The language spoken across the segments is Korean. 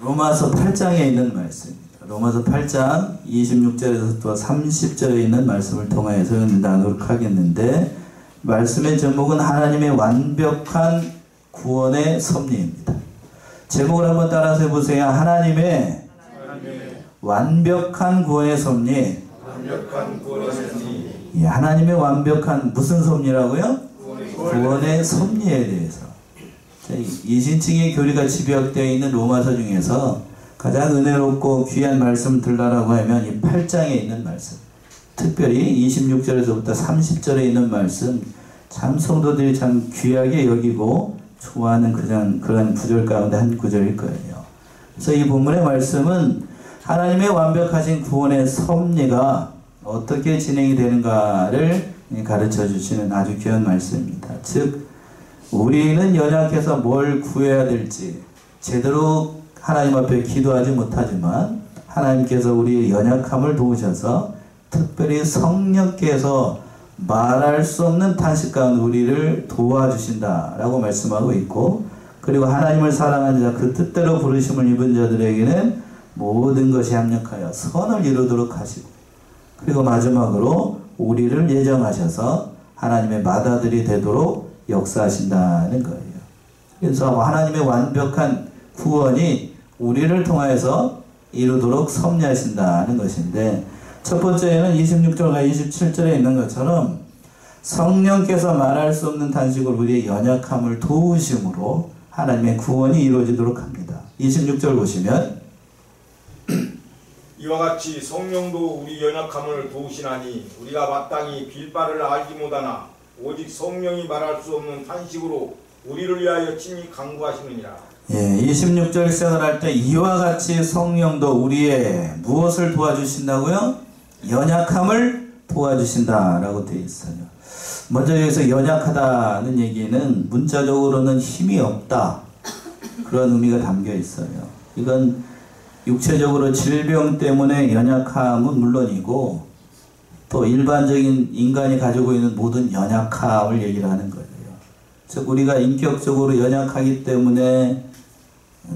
로마서 8장에 있는 말씀입니다. 로마서 8장 26절에서부터 30절에 있는 말씀을 통해서 나누도록 하겠는데, 말씀의 제목은 하나님의 완벽한 구원의 섭리입니다. 제목을 한번 따라서 해보세요. 하나님의 완벽한 구원의 섭리. 예, 하나님의 완벽한 무슨 섭리라고요? 구원의 섭리에 대해서. 이신칭의 교리가 집약되어 있는 로마서 중에서 가장 은혜롭고 귀한 말씀 들라라고 하면 이 8장에 있는 말씀, 특별히 26절에서부터 30절에 있는 말씀, 참 성도들이 참 귀하게 여기고 좋아하는 그런 구절 가운데 한 구절일 거예요. 그래서 이 본문의 말씀은 하나님의 완벽하신 구원의 섭리가 어떻게 진행이 되는가를 가르쳐 주시는 아주 귀한 말씀입니다. 즉, 우리는 연약해서 뭘 구해야 될지 제대로 하나님 앞에 기도하지 못하지만, 하나님께서 우리의 연약함을 도우셔서 특별히 성령께서 말할 수 없는 탄식 가운데 우리를 도와주신다라고 말씀하고 있고, 그리고 하나님을 사랑하는 자, 그 뜻대로 부르심을 입은 자들에게는 모든 것이 합력하여 선을 이루도록 하시고, 그리고 마지막으로 우리를 예정하셔서 하나님의 맏아들이 되도록 역사하신다는 거예요. 그래서 하나님의 완벽한 구원이 우리를 통하여서 이루도록 섭리하신다는 것인데, 첫 번째는 26절과 27절에 있는 것처럼 성령께서 말할 수 없는 탄식으로 우리의 연약함을 도우심으로 하나님의 구원이 이루어지도록 합니다. 26절 보시면, 이와 같이 성령도 우리 연약함을 도우시나니 우리가 마땅히 빌 바를 알지 못하나 오직 성령이 말할 수 없는 탄식으로 우리를 위하여 친히 간구하시느니라. 예, 26절 시작을 할 때 이와 같이 성령도 우리의 무엇을 도와주신다고요? 연약함을 도와주신다라고 되어 있어요. 먼저 여기서 연약하다는 얘기는 문자적으로는 힘이 없다, 그런 의미가 담겨 있어요. 이건 육체적으로 질병 때문에 연약함은 물론이고, 또 일반적인 인간이 가지고 있는 모든 연약함을 얘기를 하는 거예요. 즉, 우리가 인격적으로 연약하기 때문에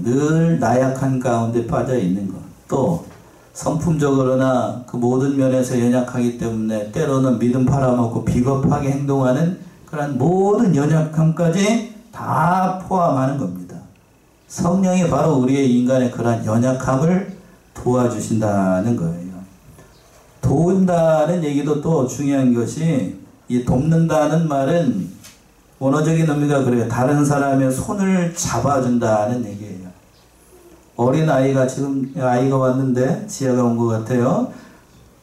늘 나약한 가운데 빠져 있는 것, 또 성품적으로나 그 모든 면에서 연약하기 때문에 때로는 믿음 팔아먹고 비겁하게 행동하는 그런 모든 연약함까지 다 포함하는 겁니다. 성령이 바로 우리의 인간의 그러한 연약함을 도와주신다는 거예요. 도운다는 얘기도 또 중요한 것이, 이 돕는다는 말은 원어적인 의미가 그래요. 다른 사람의 손을 잡아준다는 얘기예요. 어린아이가, 지금 아이가 왔는데 지아가 온 것 같아요.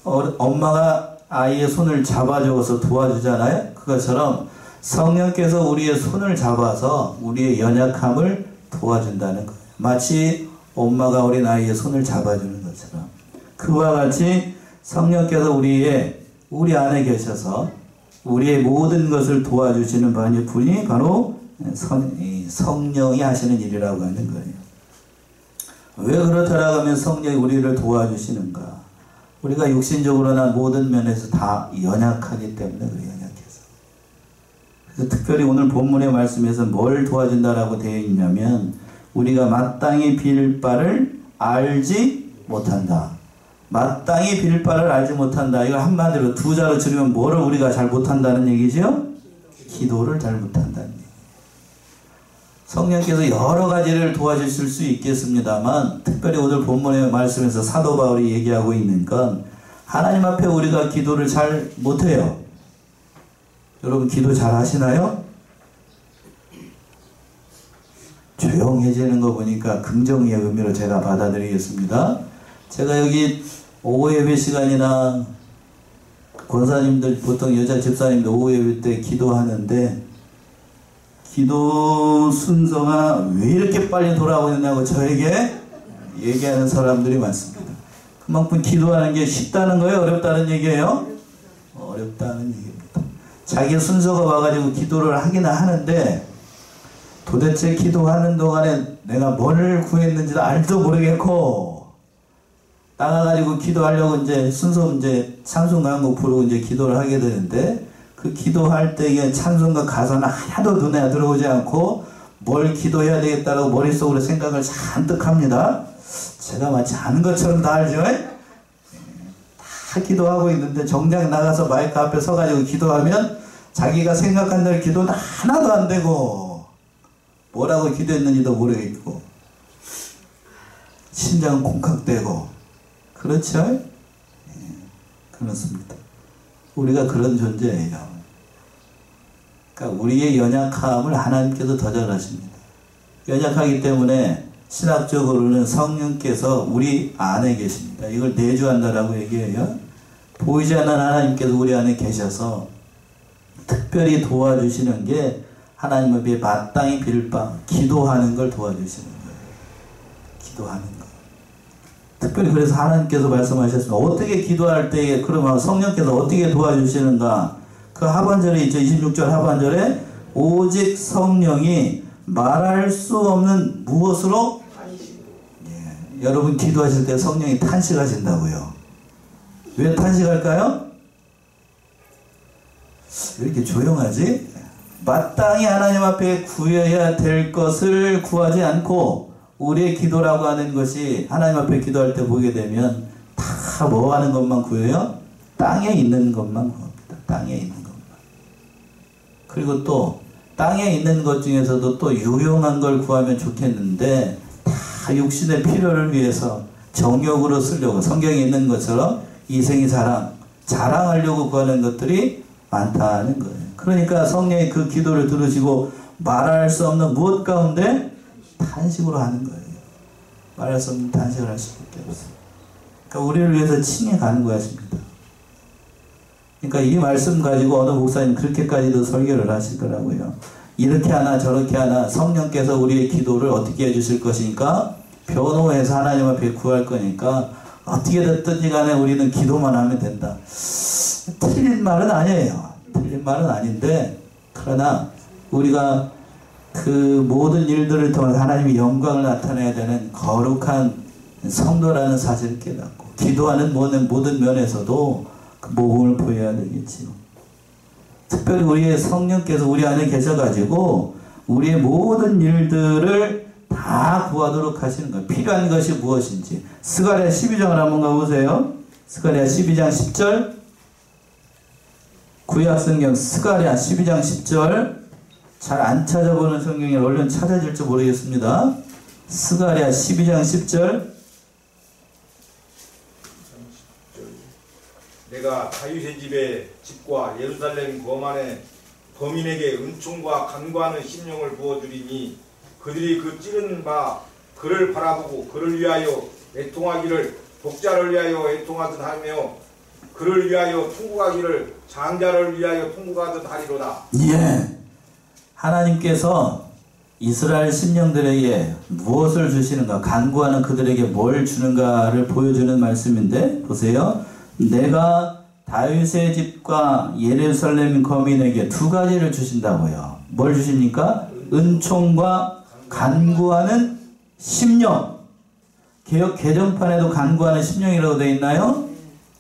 엄마가 아이의 손을 잡아줘서 도와주잖아요. 그것처럼 성령께서 우리의 손을 잡아서 우리의 연약함을 도와준다는 거예요. 마치 엄마가 어린아이의 손을 잡아주는 것처럼, 그와 같이 성령께서 우리 안에 계셔서 우리의 모든 것을 도와주시는 분이 바로 성령이 하시는 일이라고 하는 거예요. 왜 그렇다라고 하면 성령이 우리를 도와주시는가? 우리가 육신적으로나 모든 면에서 다 연약하기 때문에 그래요. 연약해서. 그래서 특별히 오늘 본문의 말씀에서 뭘 도와준다라고 되어 있냐면, 우리가 마땅히 빌 바를 알지 못한다. 마땅히 빌 바를 알지 못한다. 이걸 한마디로 두 자로 줄이면 뭐를 우리가 잘 못한다는 얘기죠? 기도를 잘 못한다는 얘기. 성령께서 여러 가지를 도와주실 수 있겠습니다만, 특별히 오늘 본문의 말씀에서 사도 바울이 얘기하고 있는 건, 하나님 앞에 우리가 기도를 잘 못해요. 여러분 기도 잘 하시나요? 조용해지는 거 보니까 긍정의 의미로 제가 받아들이겠습니다. 제가 여기 오후 예배 시간이나 권사님들, 보통 여자 집사님들 오후 예배 때 기도하는데, 기도 순서가 왜 이렇게 빨리 돌아오느냐고 저에게 얘기하는 사람들이 많습니다. 그만큼 기도하는 게 쉽다는 거예요? 어렵다는 얘기예요? 어렵다는 얘기입니다. 자기 순서가 와가지고 기도를 하기는 하는데, 도대체 기도하는 동안에 내가 뭘 구했는지도 알도 모르겠고, 나가가지고 기도하려고 이제 순서 찬송 강곡 부르고 이제 기도를 하게 되는데, 그 기도할 때 이게 찬송가 가사는 하나도 눈에 들어오지 않고 뭘 기도해야 되겠다고 머릿속으로 생각을 잔뜩 합니다. 제가 마치 아는 것처럼 다 알죠? 다 기도하고 있는데 정작 나가서 마이크 앞에 서가지고 기도하면 자기가 생각한 대로 기도는 하나도 안 되고 뭐라고 기도했는지도 모르겠고 심장은 콩깍대고 그렇죠? 그렇습니다. 우리가 그런 존재예요. 그러니까 우리의 연약함을 하나님께서 더 잘 아십니다. 연약하기 때문에 신학적으로는 성령께서 우리 안에 계십니다. 이걸 내주한다라고 얘기해요. 보이지 않는 하나님께서 우리 안에 계셔서 특별히 도와주시는 게 하나님 앞에 마땅히 빌 바 기도하는 걸 도와주시는 거예요. 기도하는 거. 특별히 그래서 하나님께서 말씀하셨습니다. 어떻게 기도할 때에 그러면 성령께서 어떻게 도와주시는가? 그 하반절에 있죠. 26절 하반절에 오직 성령이 말할 수 없는 무엇으로? 예, 여러분 기도하실 때 성령이 탄식하신다고요. 왜 탄식할까요? 왜 이렇게 조용하지? 마땅히 하나님 앞에 구해야 될 것을 구하지 않고 우리의 기도라고 하는 것이 하나님 앞에 기도할 때 보게 되면 다 뭐 하는 것만 구해요? 땅에 있는 것만 구합니다. 땅에 있는 것만. 그리고 또 땅에 있는 것 중에서도 또 유용한 걸 구하면 좋겠는데 다 육신의 필요를 위해서 정욕으로 쓰려고 성경에 있는 것처럼 이생이 자랑하려고 구하는 것들이 많다는 거예요. 그러니까 성령이 그 기도를 들으시고 말할 수 없는 무엇 가운데 탄식으로 하는 거예요. 말할 수 없는 탄식을 할 수밖에 없어요. 그러니까 우리를 위해서 친히 간구하십니다. 그러니까 이 말씀 가지고 어느 목사님 그렇게까지도 설교를 하시더라고요. 이렇게 하나 저렇게 하나 성령께서 우리의 기도를 어떻게 해주실 것이니까 변호해서 하나님 앞에 구할 거니까 어떻게 됐든지 간에 우리는 기도만 하면 된다. 틀린 말은 아니에요. 틀린 말은 아닌데 그러나 우리가 그 모든 일들을 통해 하나님의 영광을 나타내야 되는 거룩한 성도라는 사실을 깨닫고 기도하는 모든 면에서도 그 모범을 보여야 되겠지요. 특별히 우리의 성령께서 우리 안에 계셔가지고 우리의 모든 일들을 다 구하도록 하시는 거예요. 필요한 것이 무엇인지. 스가랴 12장을 한번 가보세요. 스가랴 12장 10절. 구약성경 스가랴 12장 10절. 잘 안 찾아보는 성경이 얼른 찾아질지 모르겠습니다. 스가랴 12장 10절. 내가 다윗의 집과 예루살렘 거만의 범인에게 은총과 간구하는 심령을 부어주리니 그들이 그 찌른 바 그를 바라보고 그를 위하여 애통하기를 독자를 위하여 애통하듯 하며 그를 위하여 통곡하기를 장자를 위하여 통곡하듯 하리로다. 예, 하나님께서 이스라엘 심령들에게 무엇을 주시는가, 간구하는 그들에게 뭘 주는가를 보여주는 말씀인데 보세요. 내가 다윗의 집과 예루살렘 거민에게 두 가지를 주신다고요. 뭘 주십니까? 은총과 간구하는 심령. 개역 개정판에도 간구하는 심령이라고 되어 있나요?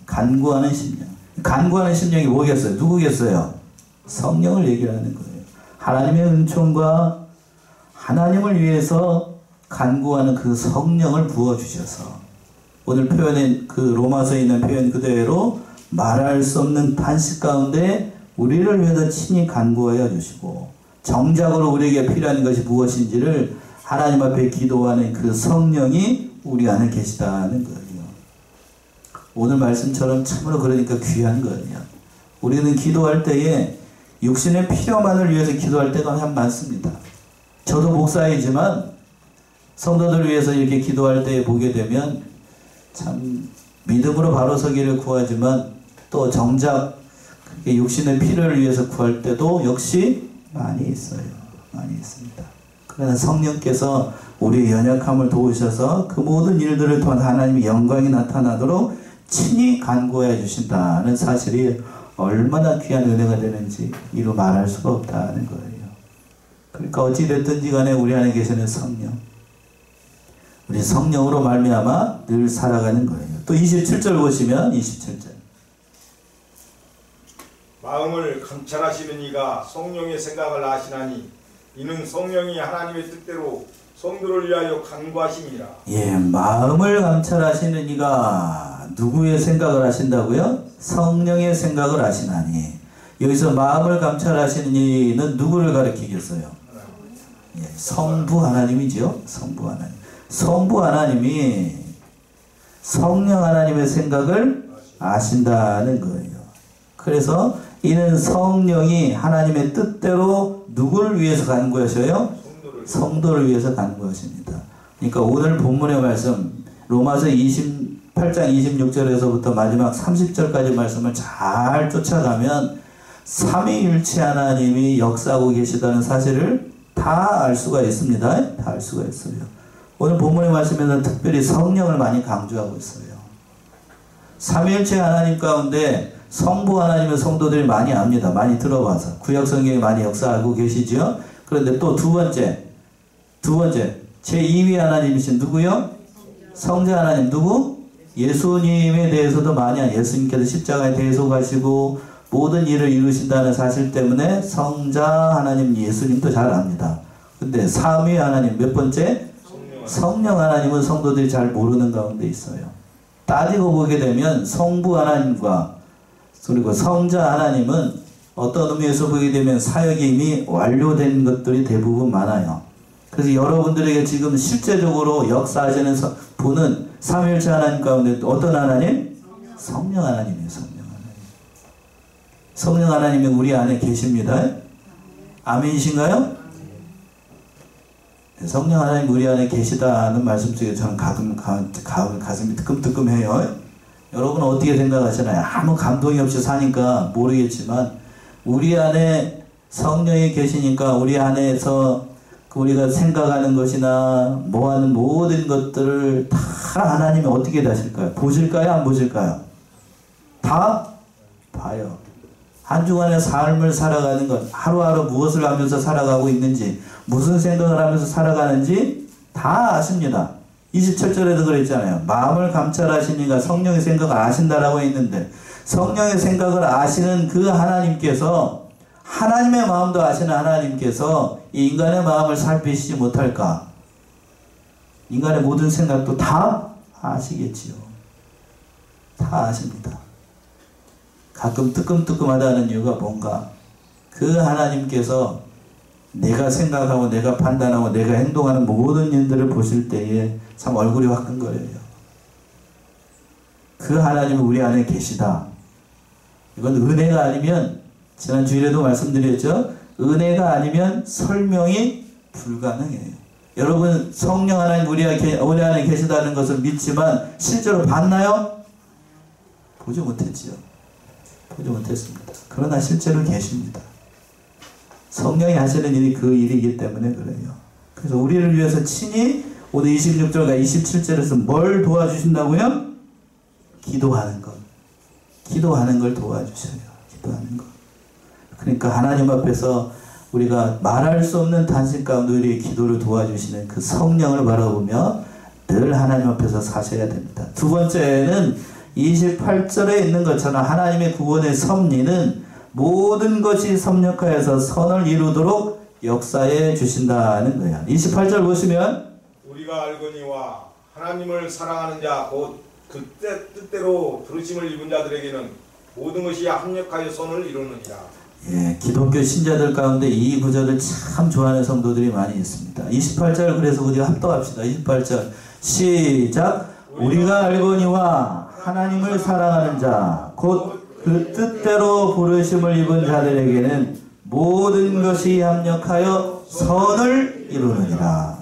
간구하는 심령. 간구하는 심령이 뭐겠어요? 누구겠어요? 성령을 얘기를 하는 거예요. 하나님의 은총과 하나님을 위해서 간구하는 그 성령을 부어주셔서 오늘 표현인 그 로마서에 있는 표현 그대로 말할 수 없는 탄식 가운데 우리를 위해서 친히 간구하여 주시고 정작으로 우리에게 필요한 것이 무엇인지를 하나님 앞에 기도하는 그 성령이 우리 안에 계시다는 거예요. 오늘 말씀처럼 참으로 그러니까 귀한 거예요. 우리는 기도할 때에 육신의 필요만을 위해서 기도할 때가 참 많습니다. 저도 목사이지만 성도들 위해서 이렇게 기도할 때에 보게 되면 참 믿음으로 바로 서기를 구하지만 또 정작 육신의 필요를 위해서 구할 때도 역시 많이 있어요. 많이 있습니다. 그러나 성령께서 우리의 연약함을 도우셔서 그 모든 일들을 통한 하나님의 영광이 나타나도록 친히 간구해 주신다는 사실이 얼마나 귀한 은혜가 되는지 이루 말할 수가 없다는 거예요. 그러니까 어찌 됐든지 간에 우리 안에 계시는 성령, 우리 성령으로 말미암아 늘 살아가는 거예요. 또 27절 보시면 27절. 마음을 감찰하시는 이가 성령의 생각을 아시나니 이는 성령이 하나님의 뜻대로 성도를 위하여 간구하심이라. 예, 마음을 감찰하시는 이가 누구의 생각을 하신다고요? 성령의 생각을 하시나니. 여기서 마음을 감찰하시는 이는 누구를 가리키겠어요? 예, 성부 하나님이죠. 성부 하나님. 성부 하나님이 성령 하나님의 생각을 아신다는 거예요. 그래서 이는 성령이 하나님의 뜻대로 누구를 위해서 간구하셔요? 성도를 위해서 간구하십니다. 그러니까 오늘 본문의 말씀 로마서 28장 26절에서부터 마지막 30절까지 말씀을 잘 쫓아가면 삼위일체 하나님이 역사하고 계시다는 사실을 다 알 수가 있습니다. 다 알 수가 있어요. 오늘 본문의 말씀에서는 특별히 성령을 많이 강조하고 있어요. 삼위일체 하나님 가운데 성부 하나님의 성도들이 많이 압니다. 많이 들어봐서 구약 성경에 많이 역사하고 계시죠. 그런데 또 두 번째 제2위 하나님이신 누구요? 성자 하나님 누구? 예수님에 대해서도 많이 예수님께서 십자가에 대속하시고 모든 일을 이루신다는 사실 때문에 성자 하나님 예수님도 잘 압니다. 근데 삼위 하나님 몇 번째? 성령 하나님은 성도들이 잘 모르는 가운데 있어요. 따지고 보게 되면 성부 하나님과 그리고 성자 하나님은 어떤 의미에서 보게 되면 사역이 이미 완료된 것들이 대부분 많아요. 그래서 여러분들에게 지금 실제적으로 역사하시는 분은 삼위일체 하나님 가운데 어떤 하나님? 성령 하나님이에요. 성령 하나님. 성령 하나님이 우리 안에 계십니다. 아멘이신가요? 성령 하나님 우리 안에 계시다는 말씀 속에 저는 가끔 가슴이 뜨끔뜨끔해요. 여러분은 어떻게 생각하시나요? 아무 감동이 없이 사니까 모르겠지만 우리 안에 성령이 계시니까 우리 안에서 우리가 생각하는 것이나 뭐하는 모든 것들을 다 하나님이 어떻게 하실까요? 보실까요? 안 보실까요? 다 봐요. 한 주간의 삶을 살아가는 것, 하루하루 무엇을 하면서 살아가고 있는지, 무슨 생각을 하면서 살아가는지 다 아십니다. 27절에도 그랬잖아요. 마음을 감찰하시니까 성령의 생각을 아신다라고 했는데 성령의 생각을 아시는 그 하나님께서 하나님의 마음도 아시는 하나님께서 이 인간의 마음을 살피시지 못할까? 인간의 모든 생각도 다 아시겠지요. 다 아십니다. 가끔 뜨끔뜨끔하다는 이유가 뭔가 그 하나님께서 내가 생각하고 내가 판단하고 내가 행동하는 모든 일들을 보실 때에 참 얼굴이 화끈거려요. 그 하나님이 우리 안에 계시다. 이건 은혜가 아니면 지난 주일에도 말씀드렸죠. 은혜가 아니면 설명이 불가능해요. 여러분 성령 하나님 우리 안에 계시다는 것을 믿지만 실제로 봤나요? 보지 못했지요. 보지 못했습니다. 그러나 실제로 계십니다. 성령이 하시는 일이 그 일이기 때문에 그래요. 그래서 우리를 위해서 친히 오늘 26절과 27절에서 뭘 도와주신다고요? 기도하는 것. 기도하는 걸 도와주셔요. 기도하는 것. 그러니까 하나님 앞에서 우리가 말할 수 없는 단신 가운데 우리의 기도를 도와주시는 그 성령을 바라보며 늘 하나님 앞에서 사셔야 됩니다. 두 번째는 28절에 있는 것처럼 하나님의 구원의 섭리는 모든 것이 섭력하여서 선을 이루도록 역사해 주신다는 거예요. 28절 보시면 우리가 알거니와 하나님을 사랑하는 자 곧 그 뜻대로 부르심을 입은 자들에게는 모든 것이 합력하여 선을 이루느니라. 예, 기독교 신자들 가운데 이 구절을 참 좋아하는 성도들이 많이 있습니다. 28절 그래서 우리가 합독합시다. 28절 시작. 우리가 알거니와 하나님을 사랑하는 자 곧 그 뜻대로 부르심을 입은 자들에게는 모든 것이 합력하여 선을 이루느니라.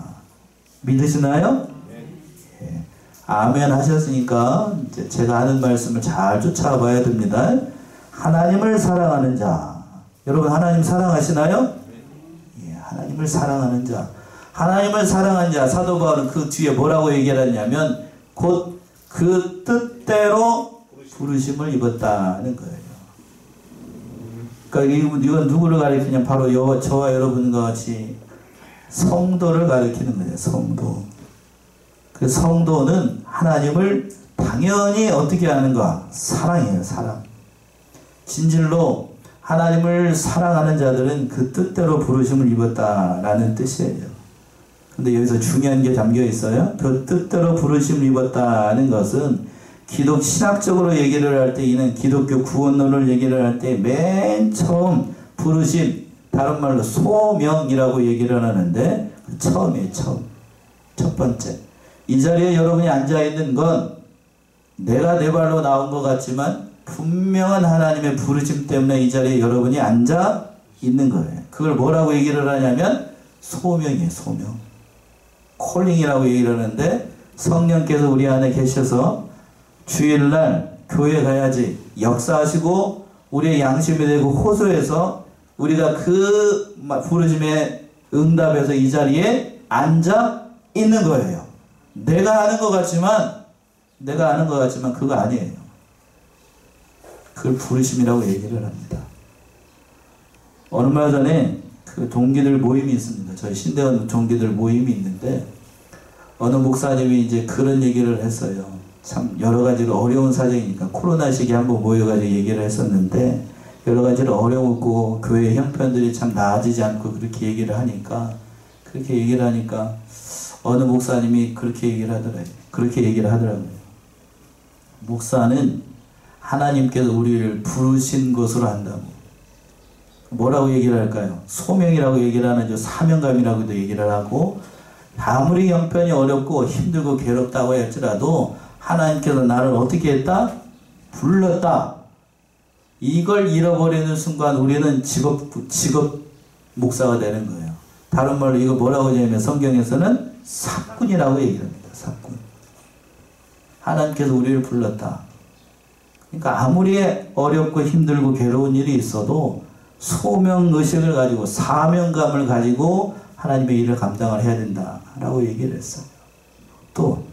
믿으시나요? 예. 아멘 하셨으니까 이제 제가 하는 말씀을 잘 쫓아봐야 됩니다. 하나님을 사랑하는 자. 여러분 하나님 사랑하시나요? 예, 하나님을 사랑하는 자. 하나님을 사랑하는 자. 사도 바울은 그 뒤에 뭐라고 얘기를 했냐면 곧 그 뜻대로 부르심을 입었다는 거예요. 그러니까 이건 누구를 가리키냐? 바로 저와 여러분과 같이 성도를 가리키는 거예요. 성도. 그 성도는 하나님을 당연히 어떻게 하는가? 사랑해요. 사랑. 진실로 하나님을 사랑하는 자들은 그 뜻대로 부르심을 입었다라는 뜻이에요. 근데 여기서 중요한 게 담겨 있어요. 그 뜻대로 부르심을 입었다는 것은 기독 신학적으로 얘기를 할 때, 이는 기독교 구원론을 얘기를 할 때 맨 처음 부르심, 다른 말로 소명이라고 얘기를 하는데 처음이에요. 처음. 첫 번째. 이 자리에 여러분이 앉아있는 건 내가 내 발로 나온 것 같지만 분명한 하나님의 부르심 때문에 이 자리에 여러분이 앉아 있는 거예요. 그걸 뭐라고 얘기를 하냐면 소명이에요. 소명. 콜링이라고 얘기를 하는데, 성령께서 우리 안에 계셔서 주일날 교회 가야지 역사하시고 우리의 양심이 되고 호소해서 우리가 그 부르심에 응답해서 이 자리에 앉아 있는 거예요. 내가 아는 것 같지만 그거 아니에요. 그걸 부르심이라고 얘기를 합니다. 얼마 전에 그 동기들 모임이 있습니다. 저희 신대원 동기들 모임이 있는데 어느 목사님이 이제 그런 얘기를 했어요. 참 여러 가지로 어려운 사정이니까 코로나 시기에 한번 모여가지고 얘기를 했었는데 여러 가지로 어려웠고 교회 형편들이 참 나아지지 않고 그렇게 얘기를 하니까 어느 목사님이 그렇게 얘기를 하더라고요. 목사는 하나님께서 우리를 부르신 것으로 한다고. 뭐라고 얘기를 할까요? 소명이라고 얘기를 하는지 사명감이라고도 얘기를 하고, 아무리 형편이 어렵고 힘들고 괴롭다고 할지라도 하나님께서 나를 어떻게 했다? 불렀다. 이걸 잃어버리는 순간 우리는 직업 목사가 되는 거예요. 다른 말로 이거 뭐라고 하냐면 성경에서는 사꾼이라고 얘기를 합니다. 사꾼. 하나님께서 우리를 불렀다. 그러니까 아무리 어렵고 힘들고 괴로운 일이 있어도 소명의식을 가지고 사명감을 가지고 하나님의 일을 감당을 해야 된다라고 얘기를 했어요. 또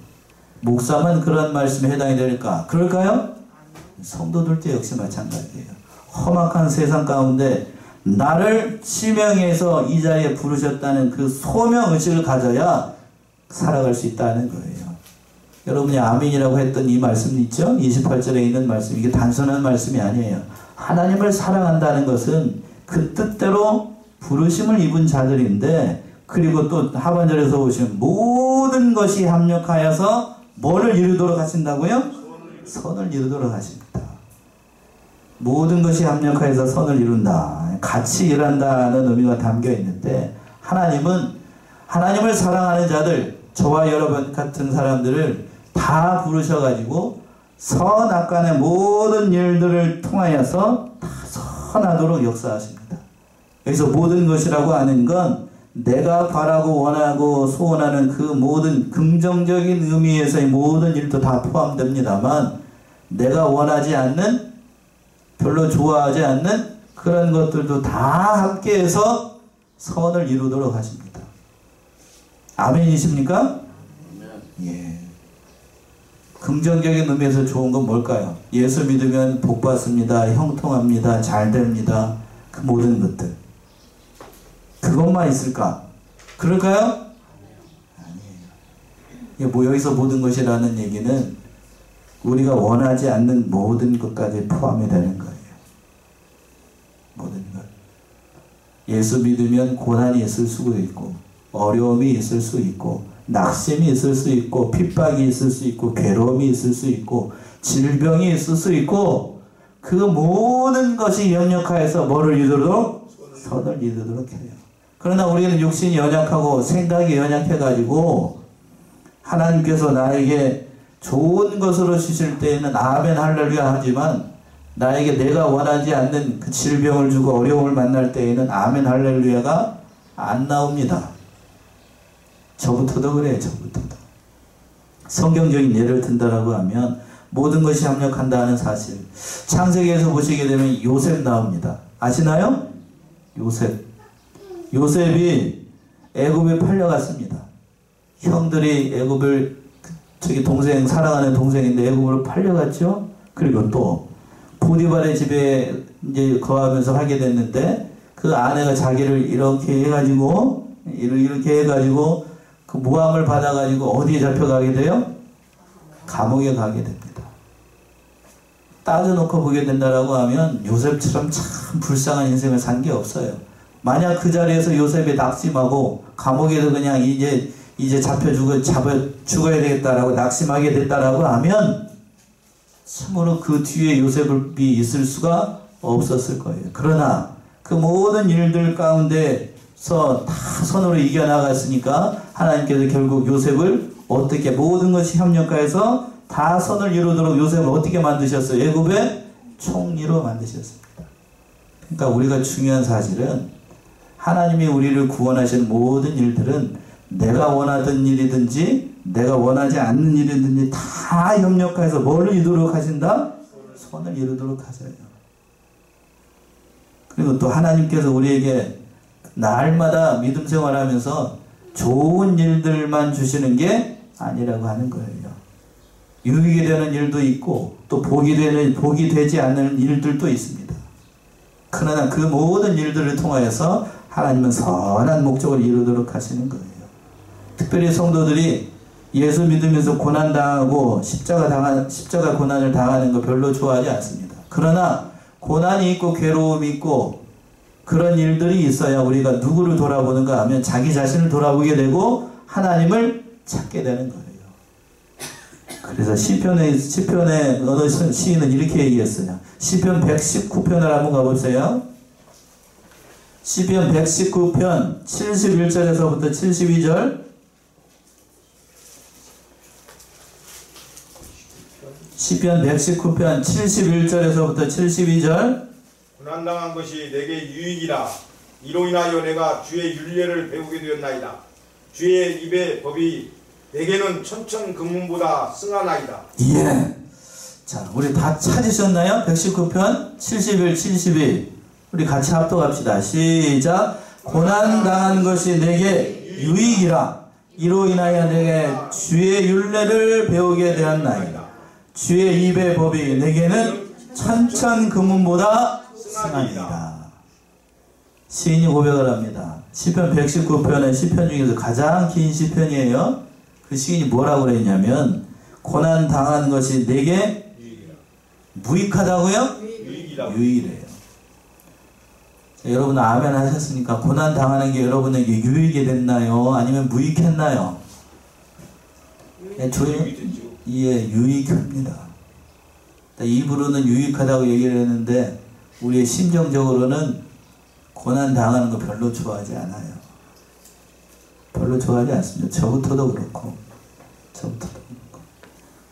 목사만 그런 말씀에 해당이 될까? 그럴까요? 성도들도 역시 마찬가지예요. 험악한 세상 가운데 나를 지명해서 이 자리에 부르셨다는 그 소명의식을 가져야 살아갈 수 있다는 거예요. 여러분이 아멘이라고 했던 이 말씀 있죠? 28절에 있는 말씀. 이게 단순한 말씀이 아니에요. 하나님을 사랑한다는 것은 그 뜻대로 부르심을 입은 자들인데, 그리고 또 하반절에서 보시면 모든 것이 합력하여서 뭐를 이루도록 하신다고요? 선을 이루도록 하십니다. 모든 것이 합력하여서 선을 이룬다. 같이 일한다는 의미가 담겨 있는데, 하나님을 사랑하는 자들, 저와 여러분 같은 사람들을 다 부르셔가지고 선악간의 모든 일들을 통하여서 다 선하도록 역사하십니다. 여기서 모든 것이라고 하는 건 내가 바라고 원하고 소원하는 그 모든 긍정적인 의미에서의 모든 일도 다 포함됩니다만, 내가 원하지 않는, 별로 좋아하지 않는 그런 것들도 다 함께해서 선을 이루도록 하십니다. 아멘이십니까? 예. 긍정적인 의미에서 좋은 건 뭘까요? 예수 믿으면 복 받습니다. 형통합니다. 잘 됩니다. 그 모든 것들. 그것만 있을까? 그럴까요? 아니에요. 여기서 모든 것이라는 얘기는 우리가 원하지 않는 모든 것까지 포함이 되는 거예요. 모든 것. 예수 믿으면 고난이 있을 수 있고, 어려움이 있을 수 있고, 낙심이 있을 수 있고, 핍박이 있을 수 있고, 괴로움이 있을 수 있고, 질병이 있을 수 있고, 그 모든 것이 연역하여서 뭐를 이루도록? 선을 이루도록 해요. 그러나 우리는 육신이 연약하고 생각이 연약해가지고 하나님께서 나에게 좋은 것으로 주실 때에는 아멘 할렐루야 하지만, 나에게 내가 원하지 않는 그 질병을 주고 어려움을 만날 때에는 아멘 할렐루야가 안 나옵니다. 저부터도 그래요. 저부터도. 성경적인 예를 든다라고 하면 모든 것이 합력한다는 사실. 창세기에서 보시게 되면 요셉 나옵니다. 아시나요? 요셉이 애굽에 팔려갔습니다. 형들이 애굽을, 사랑하는 동생인데 애굽으로 팔려갔죠. 그리고 또 보디발의 집에 이제 거하면서 하게 됐는데, 그 아내가 자기를 이렇게 해가지고 그 모함을 받아가지고 어디에 잡혀가게 돼요? 감옥에 가게 됩니다. 따져놓고 보게 된다라고 하면 요셉처럼 참 불쌍한 인생을 산 게 없어요. 만약 그 자리에서 요셉이 낙심하고 감옥에서 그냥 이제 잡혀 죽어야 되겠다라고 낙심하게 됐다라고 하면 참으로 그 뒤에 요셉이 있을 수가 없었을 거예요. 그러나 그 모든 일들 가운데서 다 선으로 이겨나갔으니까 하나님께서 결국 요셉을 어떻게 모든 것이 협력하여서 다 선을 이루도록 요셉을 어떻게 만드셨어요? 애굽의 총리로 만드셨습니다. 그러니까 우리가 중요한 사실은 하나님이 우리를 구원하신 모든 일들은 내가 원하던 일이든지 내가 원하지 않는 일이든지 다 협력해서 뭘 이루도록 하신다? 선을 이루도록 하세요. 그리고 또 하나님께서 우리에게 날마다 믿음 생활하면서 좋은 일들만 주시는 게 아니라고 하는 거예요. 유익이 되는 일도 있고 또 복이 되지 않는 일들도 있습니다. 그러나 그 모든 일들을 통하여서 하나님은 선한 목적을 이루도록 하시는 거예요. 특별히 성도들이 예수 믿으면서 고난당하고 십자가 고난을 당하는 거 별로 좋아하지 않습니다. 그러나 고난이 있고 괴로움이 있고 그런 일들이 있어야 우리가 누구를 돌아보는가 하면 자기 자신을 돌아보게 되고 하나님을 찾게 되는 거예요. 그래서 시편의 어느 시인은 이렇게 얘기했어요. 시편 119편을 한번 가보세요. 시편 119편 71절에서부터 72절. 시편 119편 71절에서부터 72절. 고난당한 것이 내게 유익이라. 이로 인하여 내가 주의 율례를 배우게 되었나이다. 주의 입의 법이 내게는 천천금문보다 승하나이다. 예. 자, 우리 다 찾으셨나요? 119편 71, 72. 우리 같이 합독합시다. 시작. 고난당한 것이 내게 유익이라. 이로 인하여 내게 주의 율례를 배우게 되었나이다. 주의 입의 법이 내게는 천천금문보다 승하니이다. 시인이 고백을 합니다. 시편 119편은 시편 중에서 가장 긴 시편이에요. 그 시인이 뭐라고 그랬냐면 고난 당한 것이 내게 무익하다고요? 유익이래요. 자, 여러분 아멘 하셨으니까 고난 당하는 게 여러분에게 유익이 됐나요? 아니면 무익했나요? 유익합니다. 입으로는 유익하다고 얘기를 했는데 우리의 심정적으로는 고난 당하는 거 별로 좋아하지 않아요. 별로 좋아하지 않습니다. 저부터도 그렇고.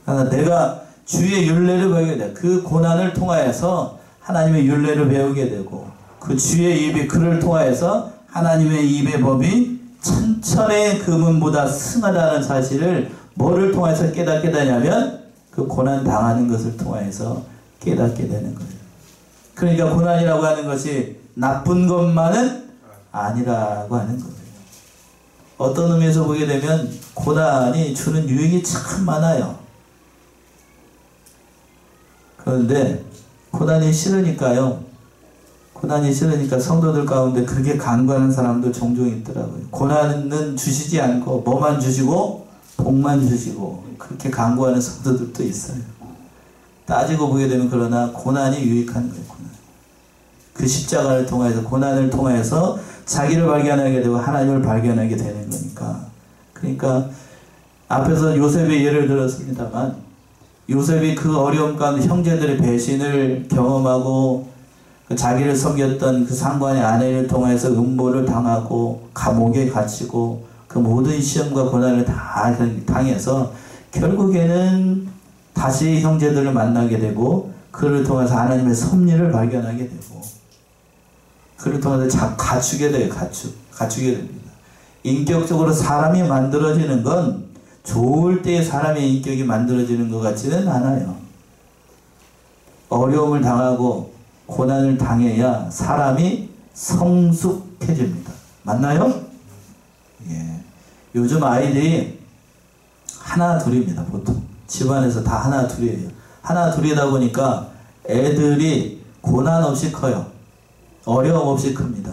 그러나 내가 주의 율례를 배우게 돼. 그 고난을 통하여서 하나님의 율례를 배우게 되고 그 주의 입이 그를 통하여서 하나님의 입의 법이 천천의 금은보다 승하다는 사실을 뭐를 통해서 깨닫게 되냐면 그 고난 당하는 것을 통해서 깨닫게 되는 거예요. 그러니까 고난이라고 하는 것이 나쁜 것만은 아니라고 하는 거예요. 어떤 의미에서 보게 되면 고난이 주는 유익이 참 많아요. 그런데 고난이 싫으니까 성도들 가운데 그렇게 간구하는 사람도 종종 있더라고요. 고난은 주시지 않고 뭐만 주시고 복만 주시고 그렇게 간구하는 성도들도 있어요. 따지고 보게 되면 그러나 고난이 유익한 거예요. 그 십자가를 통해서 고난을 통해서 자기를 발견하게 되고 하나님을 발견하게 되는 거니까. 그러니까 앞에서 요셉의 예를 들었습니다만 요셉이 그 어려움 가운데 형제들의 배신을 경험하고 그 자기를 섬겼던 그 상관의 아내를 통해서 음모를 당하고 감옥에 갇히고 그 모든 시험과 고난을 다 당해서 결국에는 다시 형제들을 만나게 되고 그를 통해서 하나님의 섭리를 발견하게 되고 그를 통해서 갖추게 돼요. 갖추게 됩니다. 인격적으로 사람이 만들어지는 건 좋을 때 사람의 인격이 만들어지는 것 같지는 않아요. 어려움을 당하고 고난을 당해야 사람이 성숙해집니다. 맞나요? 예. 요즘 아이들이 하나 둘입니다. 보통 집안에서 다 하나 둘이에요. 하나 둘이다 보니까 애들이 고난 없이 커요. 어려움 없이 큽니다.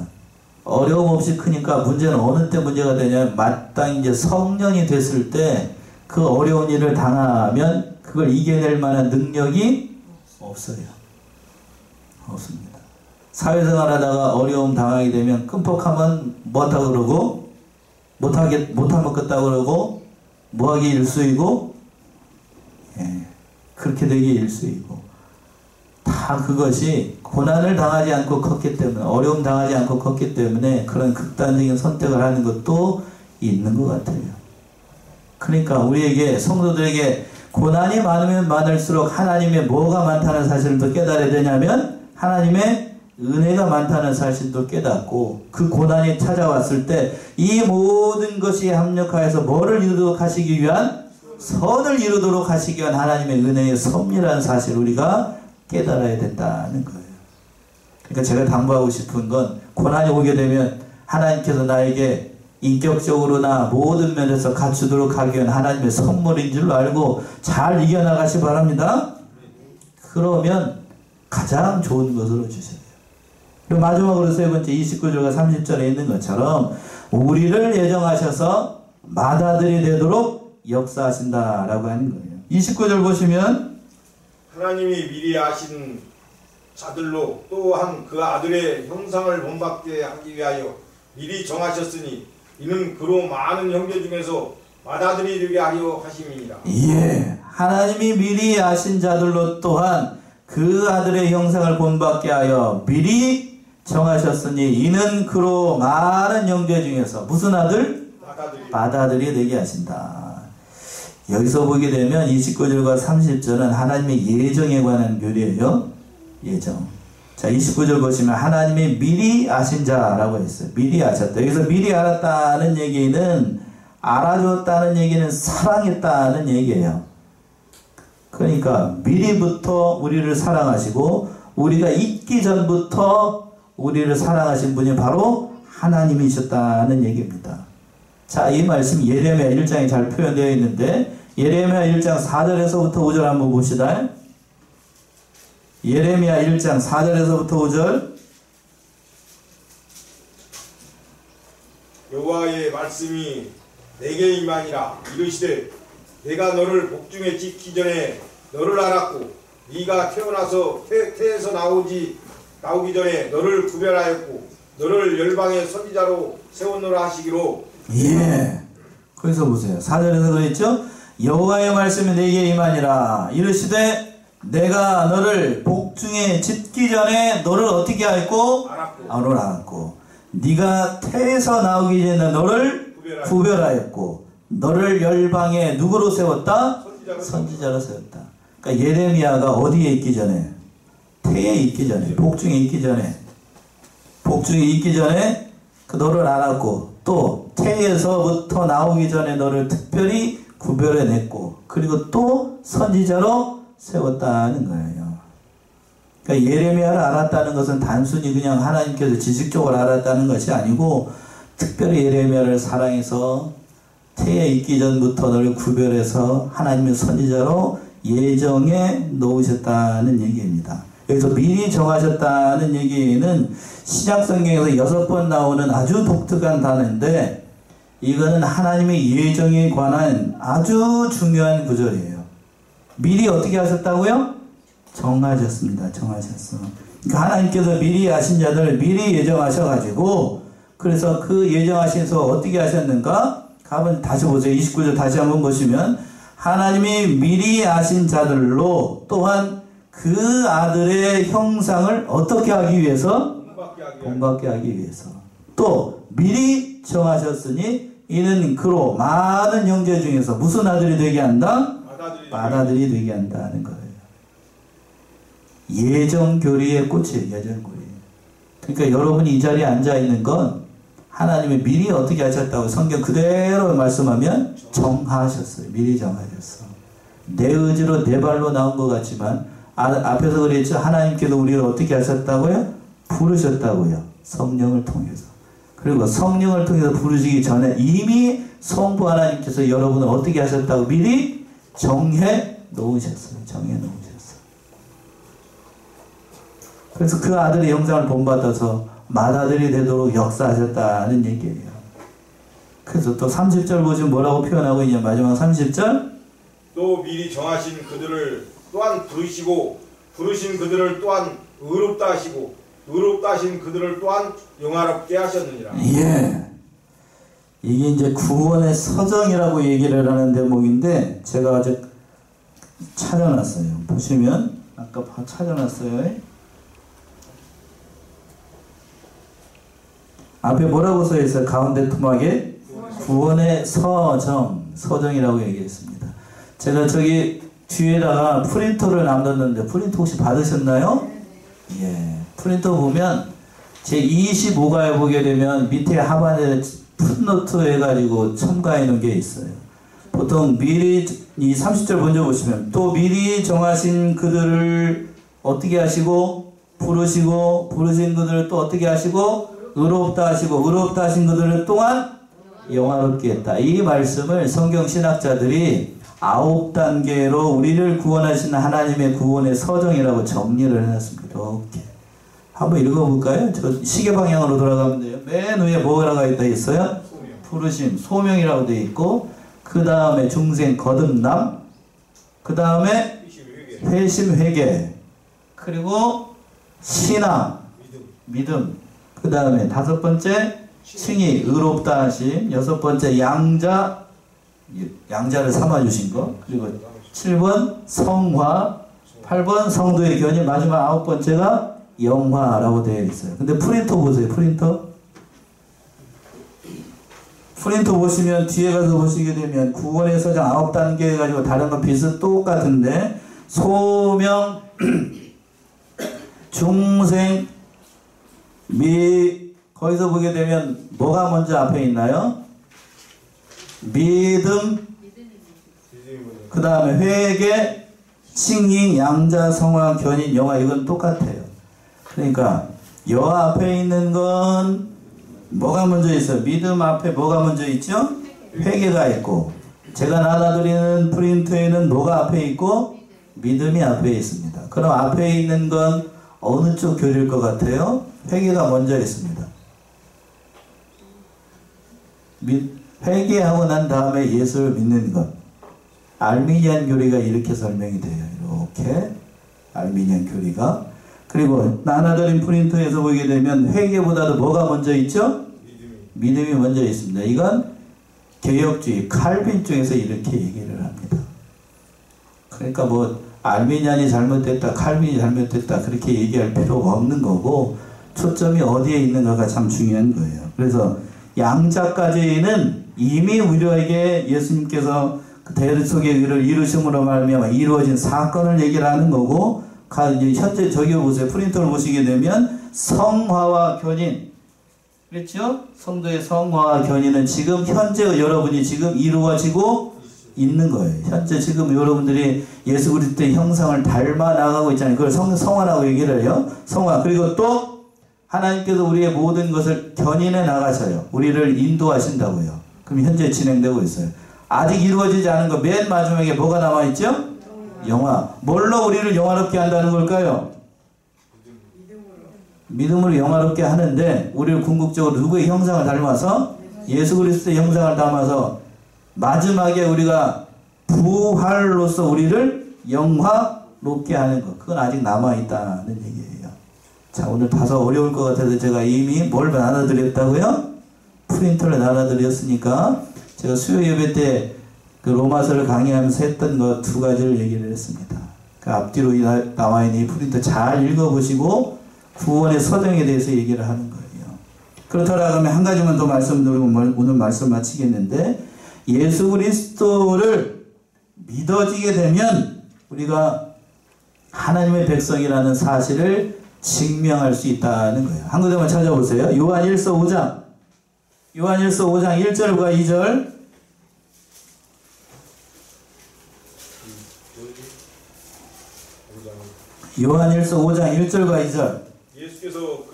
어려움 없이 크니까 문제는 어느 때 문제가 되냐면 마땅히 이제 성년이 됐을 때 그 어려운 일을 당하면 그걸 이겨낼 만한 능력이 없어요. 없습니다. 사회생활 하다가 어려움 당하게 되면 끔뻑하면 못하 그러고 못하면 끄다 그러고 뭐하기 일수이고 그렇게 되기 일수이고 다 그것이 고난을 당하지 않고 컸기 때문에 어려움 당하지 않고 컸기 때문에 그런 극단적인 선택을 하는 것도 있는 것 같아요. 그러니까 우리에게 성도들에게 고난이 많으면 많을수록 하나님의 뭐가 많다는 사실을 더 깨달아야 되냐면 하나님의 은혜가 많다는 사실도 깨닫고 그 고난이 찾아왔을 때 이 모든 것이 합력하여서 뭐를 이루도록 하시기 위한 선을 이루도록 하시기 위한 하나님의 은혜의 섭리라는 사실을 우리가 깨달아야 된다는 거예요. 그러니까 제가 당부하고 싶은 건 고난이 오게 되면 하나님께서 나에게 인격적으로나 모든 면에서 갖추도록 하기 위한 하나님의 선물인 줄 알고 잘 이겨나가시 바랍니다. 그러면 가장 좋은 것으로 주셔야 돼요. 그리고 마지막으로 세 번째 29절과 30절에 있는 것처럼 우리를 예정하셔서 맏아들이 되도록 역사하신다라고 하는 거예요. 29절 보시면 하나님이 미리 아신 자들로 또한 그 아들의 형상을 본받게 하기 위하여 미리 정하셨으니 이는 그로 많은 형제 중에서 맏아들이 되게 하려 하심이니라. 예, 하나님이 미리 아신 자들로 또한 그 아들의 형상을 본받게 하여 미리 정하셨으니 이는 그로 많은 형제 중에서 무슨 아들? 맏아들이 되게 하신다. 여기서 보게 되면 29절과 30절은 하나님의 예정에 관한 교리예요. 예정. 자, 29절 보시면 하나님이 미리 아신 자라고 했어요. 미리 아셨다. 여기서 미리 알았다는 얘기는 알아줬다는 얘기는 사랑했다는 얘기예요. 그러니까 미리부터 우리를 사랑하시고 우리가 있기 전부터 우리를 사랑하신 분이 바로 하나님이셨다는 얘기입니다. 자, 이 말씀 예레미야 1장에 잘 표현되어 있는데 예레미야 1장 4절에서부터 5절 한번 봅시다. 예레미야 1장 4절에서부터 5절. 여호와의 말씀이 내게 임하니라. 이르시되 내가 너를 복중에 짓기 전에 너를 알았고 네가 태어나서 태에서 나오기 전에 너를 구별하였고 너를 열방의 선지자로 세웠노라 하시기로. 예. 거기서 보세요. 4절에서 그랬죠. 여호와의 말씀이 내게 임하니라. 이르시되 내가 너를 복중에 짓기 전에 너를 어떻게 하였고? 알았고 네가 태에서 나오기 전에 너를 구별하였고 너를 열방에 누구로 세웠다? 선지자로 세웠다. 그러니까 예레미야가 어디에 있기 전에? 태에 있기 전에, 복중에 있기 전에 그 너를 알았고 또 태에서부터 나오기 전에 너를 특별히 구별해냈고 그리고 또 선지자로 세웠다는 거예요. 그러니까 예레미야를 알았다는 것은 단순히 그냥 하나님께서 지식적으로 알았다는 것이 아니고 특별히 예레미야를 사랑해서 태에 있기 전부터 너를 구별해서 하나님의 선지자로 예정해 놓으셨다는 얘기입니다. 여기서 미리 정하셨다는 얘기는 신약성경에서 6번 나오는 아주 독특한 단어인데 이거는 하나님의 예정에 관한 아주 중요한 구절이에요. 미리 어떻게 하셨다고요? 정하셨습니다. 정하셨어. 그러니까 하나님께서 미리 아신 자들 미리 예정하셔가지고 그래서 그 예정하셔서 어떻게 하셨는가? 가면 다시 보세요. 29절 다시 한번 보시면 하나님이 미리 아신 자들로 또한 그 아들의 형상을 어떻게 하기 위해서? 본받게 하기 위해서. 또 미리 정하셨으니 이는 그로 많은 형제 중에서 무슨 아들이 되게 한다? 맏아들이 되게 한다는 거예요. 예정교리의 꽃이에요. 예정교리. 그러니까 여러분이 이 자리에 앉아있는 건 하나님이 미리 어떻게 하셨다고 성경 그대로 말씀하면 정하셨어요. 미리 정하셨어. 내 의지로 내 발로 나온 것 같지만 앞에서 그랬죠. 하나님께서 우리를 어떻게 하셨다고요? 부르셨다고요. 성령을 통해서. 그리고 성령을 통해서 부르시기 전에 이미 성부 하나님께서 여러분을 어떻게 하셨다고 미리 정해 놓으셨어요. 정해 놓으셨어요. 그래서 그 아들의 형상을 본받아서 맏아들이 되도록 역사하셨다는 얘기예요. 그래서 또 30절 보시면 뭐라고 표현하고 있냐. 마지막 30절. 또 미리 정하신 그들을 또한 부르시고 부르신 그들을 또한 의롭다 하시고 의롭다 하신 그들을 또한 영화롭게 하셨느니라. 예. 이게 이제 구원의 서정이라고 얘기를 하는 대목인데 제가 아직 찾아놨어요. 보시면 아까 찾아놨어요. 앞에 뭐라고 써 있어요? 가운데 토막에 구원의 서정이라고 얘기했습니다. 제가 저기 뒤에다가 프린터를 남겼는데 프린터 혹시 받으셨나요? 예. 프린터 보면 제 25가에 보게 되면 밑에 하반에 풋노트 해가지고 첨가해 놓은 게 있어요. 보통 미리 이 30절 먼저 보시면 또 미리 정하신 그들을 어떻게 하시고 부르시고 부르신 그들을 또 어떻게 하시고 의롭다 하시고 의롭다 하신 그들을 또한 영화롭게 했다. 이 말씀을 성경 신학자들이 9단계로 우리를 구원하시는 하나님의 구원의 서정이라고 정리를 해놨습니다. 이렇게 한번 읽어볼까요? 저 시계 방향으로 돌아가면 돼요. 맨 위에 뭐라고 있어요? 부르심, 소명이라고 되어 있고 그 다음에 중생, 거듭남, 그 다음에 회심, 회개, 그리고 신앙, 믿음, 그 다음에 5번째 칭의, 의롭다 하심, 6번째 양자를 삼아주신 거, 그리고 7번 성화, 8번 성도의 견인, 마지막 9번째가 영화라고 되어 있어요. 근데 프린터 보세요. 프린터 보시면 뒤에 가서 보시게 되면 구원의 서정 9단계 해가지고 다른 거 똑같은데 소명, 중생, 거기서 보게 되면 뭐가 먼저 앞에 있나요? 믿음, 그 다음에 회개, 칭의, 양자, 성화, 견인, 영화 이건 똑같아요. 그러니까 여 앞에 있는 건 뭐가 먼저 있어요? 믿음 앞에 뭐가 먼저 있죠? 회개가 있고 제가 나눠드리는 프린트에는 뭐가 앞에 있고 믿음이 앞에 있습니다. 그럼 앞에 있는 건 어느 쪽 교리일 것 같아요? 회개가 먼저 있습니다. 회개하고 난 다음에 예수를 믿는 것. 알미니안 교리가 이렇게 설명이 돼요. 이렇게 알미니안 교리가. 그리고 나눠드린 프린터에서 보게 되면 회개보다도 뭐가 먼저 있죠? 믿음이 먼저 있습니다. 이건 개혁주의, 칼빈 쪽에서 이렇게 얘기를 합니다. 그러니까 뭐 알미니안이 잘못됐다, 칼빈이 잘못됐다 그렇게 얘기할 필요가 없는 거고 초점이 어디에 있는가가 참 중요한 거예요. 그래서 양자까지는 이미 우리에게 예수님께서 그 대를 속의 의를 이루심으로 말미암아 이루어진 사건을 얘기를 하는 거고 이제 현재 저기 보세요. 프린터를 보시게 되면 성화와 견인 그렇죠? 성도의 성화와 견인은 지금 현재 여러분이 지금 이루어지고 있는 거예요. 현재 지금 여러분들이 예수 그리스도의 형상을 닮아 나가고 있잖아요. 그걸 성화라고 얘기를 해요. 성화. 그리고 또 하나님께서 우리의 모든 것을 견인해 나가셔요. 우리를 인도하신다고요. 그럼 현재 진행되고 있어요. 아직 이루어지지 않은 거 맨 마지막에 뭐가 남아있죠? 영화. 뭘로 우리를 영화롭게 한다는 걸까요? 믿음으로 영화롭게 하는데 우리를 궁극적으로 누구의 형상을 닮아서? 예수 그리스도의 형상을 닮아서 마지막에 우리가 부활로서 우리를 영화롭게 하는 것. 그건 아직 남아있다는 얘기예요. 자, 오늘 다소 어려울 것 같아서 제가 이미 뭘 나눠드렸다고요? 프린터를 나눠드렸으니까 제가 수요 예배 때 그 로마서를 강의하면서 했던 것 2가지를 얘기를 했습니다. 그 앞뒤로 나와 있는 이 프린터 잘 읽어보시고 구원의 서정에 대해서 얘기를 하는 거예요. 그렇더라면 한 가지만 더 말씀드리고 오늘 말씀 마치겠는데 예수 그리스도를 믿어지게 되면 우리가 하나님의 백성이라는 사실을 증명할 수 있다는 거예요. 한 구절만 찾아보세요. 요한일서 5장 1절과 2절 요한일서 5장 1절과 2절 예수께서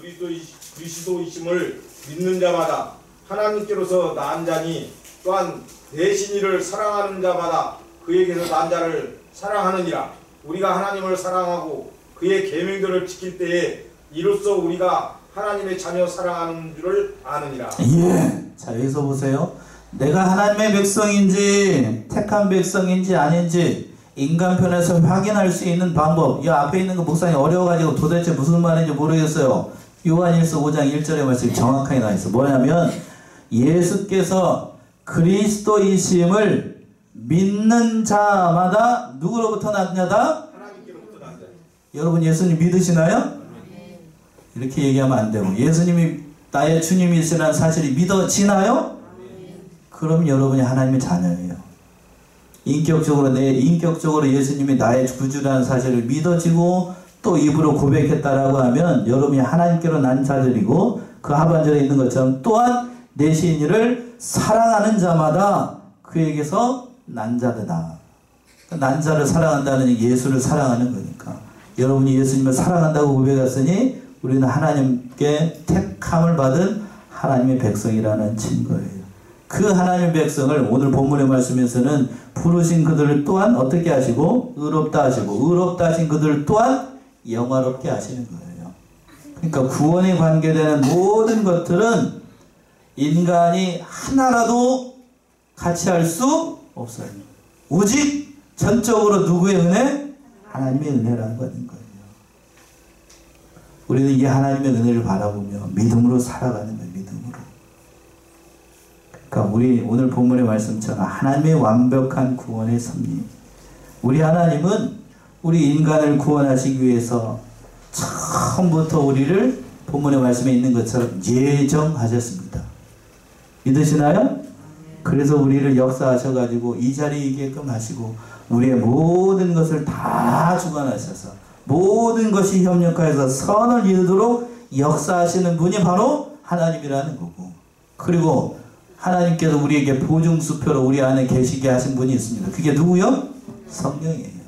그리스도이심을 믿는 자마다 하나님께로서 난 자니 또한 대신 이를 사랑하는 자마다 그에게서 난 자를 사랑하느니라. 우리가 하나님을 사랑하고 그의 계명들을 지킬 때에 이로써 우리가 하나님의 자녀 사랑하는 줄을 아느니라. 예. 자, 여기서 보세요. 내가 하나님의 백성인지 택한 백성인지 아닌지 인간편에서 확인할 수 있는 방법. 이 앞에 있는 거 목사님 어려워가지고 도대체 무슨 말인지 모르겠어요. 요한일서 5장 1절의 말씀이 정확하게 나와 있어. 뭐냐면 예수께서 그리스도이심을 믿는 자마다 누구로부터 났냐다? 하나님께로부터 난다. 여러분 예수님 믿으시나요? 이렇게 얘기하면 안 되고, 예수님이 나의 주님이시라는 사실이 믿어지나요? 그럼 여러분이 하나님의 자녀예요. 인격적으로 예수님이 나의 구주라는 사실을 믿어지고 또 입으로 고백했다라고 하면 여러분이 하나님께로 난 자들이고, 그 하반절에 있는 것처럼 또한 내 시인이를 사랑하는 자마다 그에게서 난 자들다. 난 자를 사랑한다는 예수를 사랑하는 거니까. 여러분이 예수님을 사랑한다고 고백했으니 우리는 하나님께 택함을 받은 하나님의 백성이라는 증거예요. 그 하나님의 백성을 오늘 본문의 말씀에서는 부르신 그들을 또한 어떻게 하시고 의롭다 하시고 의롭다 하신 그들을 또한 영화롭게 하시는 거예요. 그러니까 구원에 관계되는 모든 것들은 인간이 하나라도 같이 할 수 없어요. 오직 전적으로 누구의 은혜? 하나님의 은혜라는 거는 거예요. 우리는 이 하나님의 은혜를 바라보며 믿음으로 살아가는 거예요. 믿음으로. 그러니까 우리 오늘 본문의 말씀처럼 하나님의 완벽한 구원의 섭리. 우리 하나님은 우리 인간을 구원하시기 위해서 처음부터 우리를 본문의 말씀에 있는 것처럼 예정하셨습니다. 믿으시나요? 그래서 우리를 역사하셔가지고 이 자리에 있게끔 하시고 우리의 모든 것을 다 주관하셔서 모든 것이 협력하여서 선을 이루도록 역사하시는 분이 바로 하나님이라는 거고, 그리고 하나님께서 우리에게 보증수표로 우리 안에 계시게 하신 분이 있습니다. 그게 누구요? 성령이에요.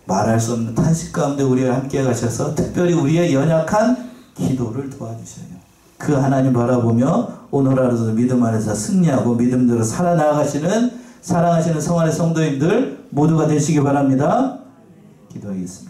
말할 수 없는 탄식 가운데 우리와 함께 가셔서 특별히 우리의 연약한 기도를 도와주셔요. 그 하나님 바라보며 오늘 하루도 믿음 안에서 승리하고 믿음대로 살아나가시는 사랑하시는 성안의 성도님들 모두가 되시기 바랍니다. 기도하겠습니다.